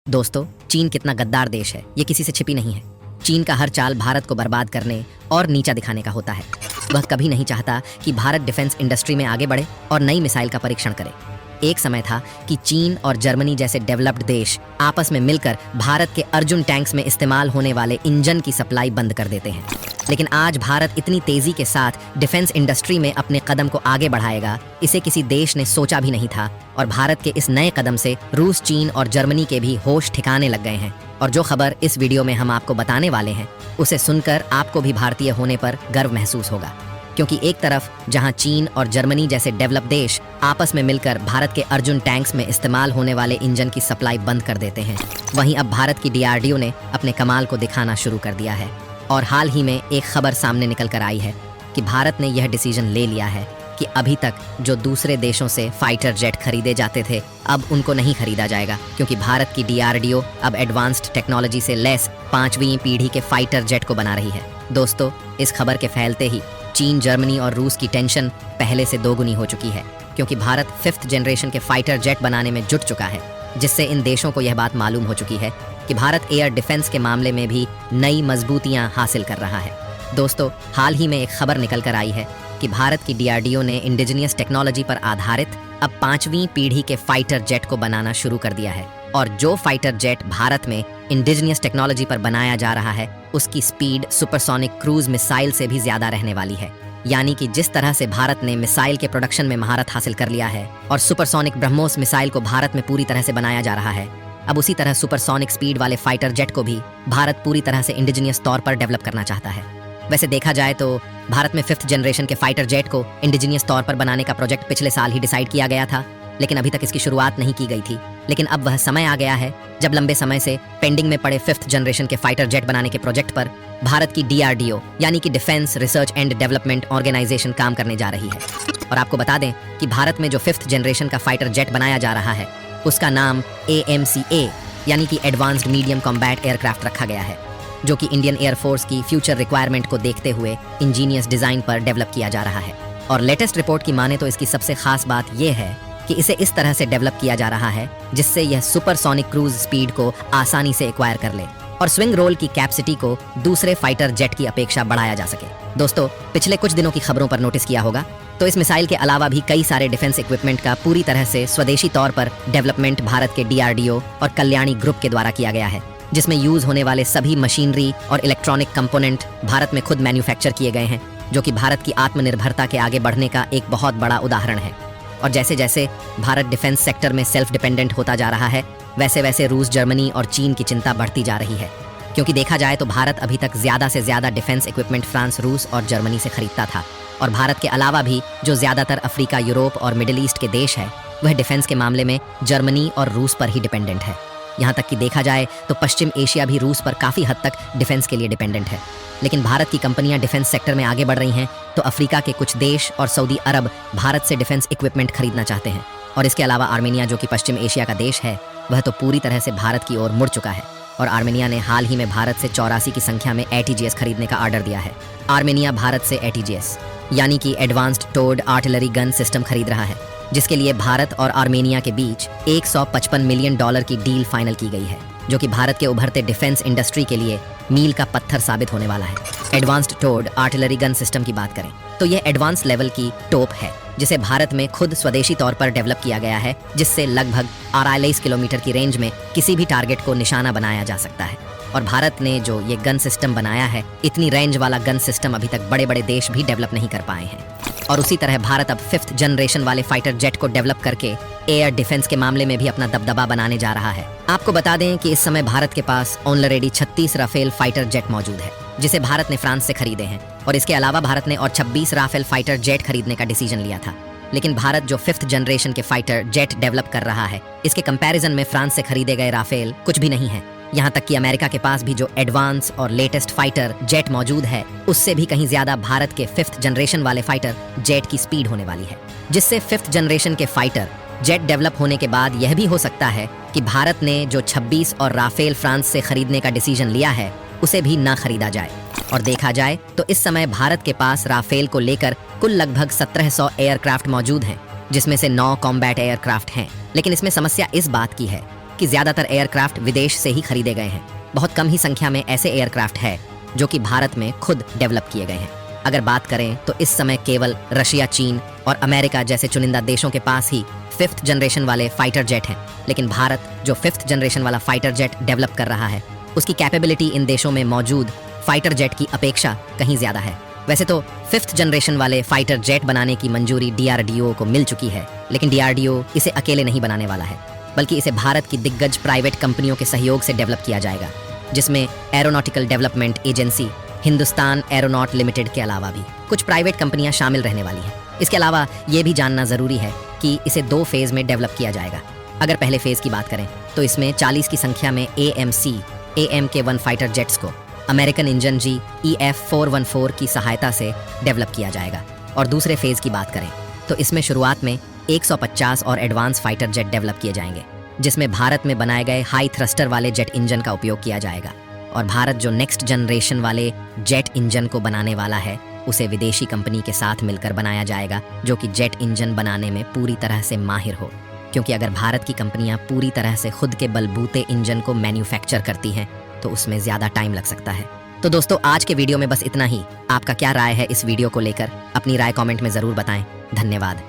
दोस्तों, चीन कितना गद्दार देश है ये किसी से छिपी नहीं है। चीन का हर चाल भारत को बर्बाद करने और नीचा दिखाने का होता है। वह कभी नहीं चाहता कि भारत डिफेंस इंडस्ट्री में आगे बढ़े और नई मिसाइल का परीक्षण करे। एक समय था कि चीन और जर्मनी जैसे डेवलप्ड देश आपस में मिलकर भारत के अर्जुन टैंक्स में इस्तेमाल होने वाले इंजन की सप्लाई बंद कर देते हैं। लेकिन आज भारत इतनी तेजी के साथ डिफेंस इंडस्ट्री में अपने कदम को आगे बढ़ाएगा, इसे किसी देश ने सोचा भी नहीं था। और भारत के इस नए कदम से रूस, चीन और जर्मनी के भी होश ठिकाने लग गए हैं। और जो खबर इस वीडियो में हम आपको बताने वाले हैं, उसे सुनकर आपको भी भारतीय होने पर गर्व महसूस होगा। क्योंकि एक तरफ जहां चीन और जर्मनी जैसे डेवलप देश आपस में मिलकर भारत के अर्जुन टैंक्स में इस्तेमाल होने वाले इंजन की सप्लाई बंद कर देते हैं, वहीं अब भारत की DRDO ने अपने कमाल को दिखाना शुरू कर दिया है। और हाल ही में एक खबर सामने निकल कर आई है कि भारत ने यह डिसीजन ले लिया है कि अभी तक जो दूसरे देशों से फाइटर जेट खरीदे जाते थे, अब उनको नहीं खरीदा जाएगा। क्योंकि भारत की DRDO अब एडवांस्ड टेक्नोलॉजी से लैस 5वीं पीढ़ी के फाइटर जेट को बना रही है। दोस्तों, इस खबर के फैलते ही चीन, जर्मनी और रूस की टेंशन पहले से दोगुनी हो चुकी है। क्योंकि भारत 5th जनरेशन के फाइटर जेट बनाने में जुट चुका है, जिससे इन देशों को यह बात मालूम हो चुकी है कि भारत एयर डिफेंस के मामले में भी नई मजबूतियां हासिल कर रहा है। दोस्तों, हाल ही में एक खबर निकल कर आई है कि भारत की DRDO ने इंडिजिनियस टेक्नोलॉजी पर आधारित अब 5वीं पीढ़ी के फाइटर जेट को बनाना शुरू कर दिया है। और जो फाइटर जेट भारत में इंडिजिनियस टेक्नोलॉजी पर बनाया जा रहा है, उसकी स्पीड सुपरसोनिक क्रूज मिसाइल से भी ज्यादा रहने वाली है। यानी कि जिस तरह से भारत ने मिसाइल के प्रोडक्शन में महारत हासिल कर लिया है और सुपरसोनिक ब्रह्मोस मिसाइल को भारत में पूरी तरह से बनाया जा रहा है, अब उसी तरह सुपरसोनिक स्पीड वाले फाइटर जेट को भी भारत पूरी तरह से इंडिजिनियस तौर पर डेवलप करना चाहता है। वैसे देखा जाए तो भारत में 5th जनरेशन के फाइटर जेट को इंडिजिनियस तौर पर बनाने का प्रोजेक्ट पिछले साल ही डिसाइड किया गया था, लेकिन अभी तक इसकी शुरुआत नहीं की गई थी। लेकिन अब वह समय आ गया है जब लंबे समय से पेंडिंग में पड़े 5th जनरेशन के फाइटर जेट बनाने के प्रोजेक्ट पर भारत की DRDO यानी कि defence research and development organisation काम करने जा रही है। और आपको बता दें कि भारत में जो 5th जनरेशन का फाइटर जेट बनाया जा रहा है, उसका नाम AMCA यानी कि एडवांस्ड मीडियम कॉम्बैट एयरक्राफ्ट रखा गया है, जो कि इंडियन एयरफोर्स की फ्यूचर रिक्वायरमेंट को देखते हुए इंजीनियस डिजाइन पर डेवलप किया जा रहा है। और लेटेस्ट रिपोर्ट की माने तो इसकी सबसे खास बात यह है कि इसे इस तरह से डेवलप किया जा रहा है जिससे यह सुपरसोनिक क्रूज स्पीड को आसानी से एक्वायर कर ले और स्विंग रोल की कैपेसिटी को दूसरे फाइटर जेट की अपेक्षा बढ़ाया जा सके। दोस्तों, पिछले कुछ दिनों की खबरों पर नोटिस किया होगा तो इस मिसाइल के अलावा भी कई सारे डिफेंस इक्विपमेंट का पूरी तरह से स्वदेशी तौर पर डेवलपमेंट भारत के DRDO और कल्याणी ग्रुप के द्वारा किया गया है, जिसमें यूज होने वाले सभी मशीनरी और इलेक्ट्रॉनिक कंपोनेंट भारत में खुद मैन्युफैक्चर किए गए हैं, जो कि भारत की आत्मनिर्भरता के आगे बढ़ने का एक बहुत बड़ा उदाहरण है। और जैसे जैसे भारत डिफेंस सेक्टर में सेल्फ डिपेंडेंट होता जा रहा है, वैसे वैसे रूस, जर्मनी और चीन की चिंता बढ़ती जा रही है। क्योंकि देखा जाए तो भारत अभी तक ज्यादा से ज्यादा डिफेंस इक्विपमेंट फ्रांस, रूस और जर्मनी से खरीदता था। और भारत के अलावा भी जो ज्यादातर अफ्रीका, यूरोप और मिडिल ईस्ट के देश है, वह डिफेंस के मामले में जर्मनी और रूस पर ही डिपेंडेंट है। यहाँ तक कि देखा जाए तो पश्चिम एशिया भी रूस पर काफी हद तक डिफेंस के लिए डिपेंडेंट है। लेकिन भारत की कंपनियां डिफेंस सेक्टर में आगे बढ़ रही हैं, तो अफ्रीका के कुछ देश और सऊदी अरब भारत से डिफेंस इक्विपमेंट खरीदना चाहते हैं। और इसके अलावा आर्मेनिया, जो कि पश्चिम एशिया का देश है, वह तो पूरी तरह से भारत की ओर मुड़ चुका है। और आर्मेनिया ने हाल ही में भारत से 84 की संख्या में ATGS खरीदने का ऑर्डर दिया है। आर्मेनिया भारत से ATGS यानी कि advanced towed artillery gun system खरीद रहा है, जिसके लिए भारत और आर्मेनिया के बीच $155 मिलियन की डील फाइनल की गई है, जो कि भारत के उभरते डिफेंस इंडस्ट्री के लिए मील का पत्थर साबित होने वाला है। Advanced towed artillery gun system की बात करें तो यह एडवांस लेवल की तोप है, जिसे भारत में खुद स्वदेशी तौर पर डेवलप किया गया है, जिससे लगभग 48 किलोमीटर की रेंज में किसी भी टारगेट को निशाना बनाया जा सकता है। और भारत ने जो ये गन सिस्टम बनाया है, इतनी रेंज वाला गन सिस्टम अभी तक बड़े बड़े देश भी डेवलप नहीं कर पाए हैं। और उसी तरह भारत अब 5th जनरेशन वाले फाइटर जेट को डेवलप करके एयर डिफेंस के मामले में भी अपना दबदबा बनाने जा रहा है। आपको बता दें कि इस समय भारत के पास ऑलरेडी 36 राफेल फाइटर जेट मौजूद है, जिसे भारत ने फ्रांस से खरीदे हैं। और इसके अलावा भारत ने और 26 राफेल फाइटर जेट खरीदने का डिसीजन लिया था। लेकिन भारत जो 5th जनरेशन के फाइटर जेट डेवलप कर रहा है, इसके कंपैरिजन में फ्रांस से खरीदे गए राफेल कुछ भी नहीं है। यहाँ तक कि अमेरिका के पास भी जो एडवांस और लेटेस्ट फाइटर जेट मौजूद है, उससे भी कहीं ज्यादा भारत के 5th जनरेशन वाले फाइटर जेट की स्पीड होने वाली है। जिससे 5th जनरेशन के फाइटर जेट डेवलप होने के बाद यह भी हो सकता है कि भारत ने जो 26 और राफेल फ्रांस से खरीदने का डिसीजन लिया है, उसे भी ना खरीदा जाए। और देखा जाए तो इस समय भारत के पास राफेल को लेकर कुल लगभग 1700 एयरक्राफ्ट मौजूद हैं, जिसमें से 9 कॉम्बैट एयरक्राफ्ट हैं। लेकिन इसमें समस्या इस बात की है कि ज्यादातर एयरक्राफ्ट विदेश से ही खरीदे गए हैं। बहुत कम ही संख्या में ऐसे एयरक्राफ्ट है जो कि भारत में खुद डेवलप किए गए हैं। अगर बात करें तो इस समय केवल रशिया, चीन और अमेरिका जैसे चुनिंदा देशों के पास ही 5th जनरेशन वाले फाइटर जेट हैं। लेकिन भारत जो 5th जनरेशन वाला फाइटर जेट डेवलप कर रहा है, उसकी कैपेबिलिटी इन देशों में मौजूद फाइटर जेट की अपेक्षा कहीं ज्यादा है। वैसे तो 5th जनरेशन वाले फाइटर जेट बनाने की मंजूरी DRDO को मिल चुकी है, लेकिन DRDO इसे अकेले नहीं बनाने वाला है, बल्कि इसे भारत की दिग्गज प्राइवेट कंपनियों के सहयोग से डेवलप किया जाएगा, जिसमें aeronautical development agency Hindustan aeronaut limited के अलावा भी कुछ प्राइवेट कंपनियां शामिल रहने वाली हैं। इसके अलावा ये भी जानना जरूरी है कि इसे 2 फेज में डेवलप किया जाएगा। अगर पहले फेज की बात करें तो इसमें 40 की संख्या में AMK-1 फाइटर जेट्स को अमेरिकन इंजन जी EF-414 की सहायता से डेवलप किया जाएगा। और दूसरे फेज की बात करें तो इसमें शुरुआत में 150 और एडवांस फाइटर जेट डेवलप किए जाएंगे, जिसमें भारत में बनाए गए हाई थ्रस्टर वाले जेट इंजन का उपयोग किया जाएगा। और भारत जो नेक्स्ट जनरेशन वाले जेट इंजन को बनाने वाला है, उसे विदेशी कंपनी के साथ मिलकर बनाया जाएगा, जो कि जेट इंजन बनाने में पूरी तरह से माहिर हो। क्योंकि अगर भारत की कंपनियां पूरी तरह से खुद के बलबूते इंजन को मैन्युफैक्चर करती हैं तो उसमें ज़्यादा टाइम लग सकता है। तो दोस्तों, आज के वीडियो में बस इतना ही। आपका क्या राय है इस वीडियो को लेकर? अपनी राय कमेंट में ज़रूर बताएं। धन्यवाद।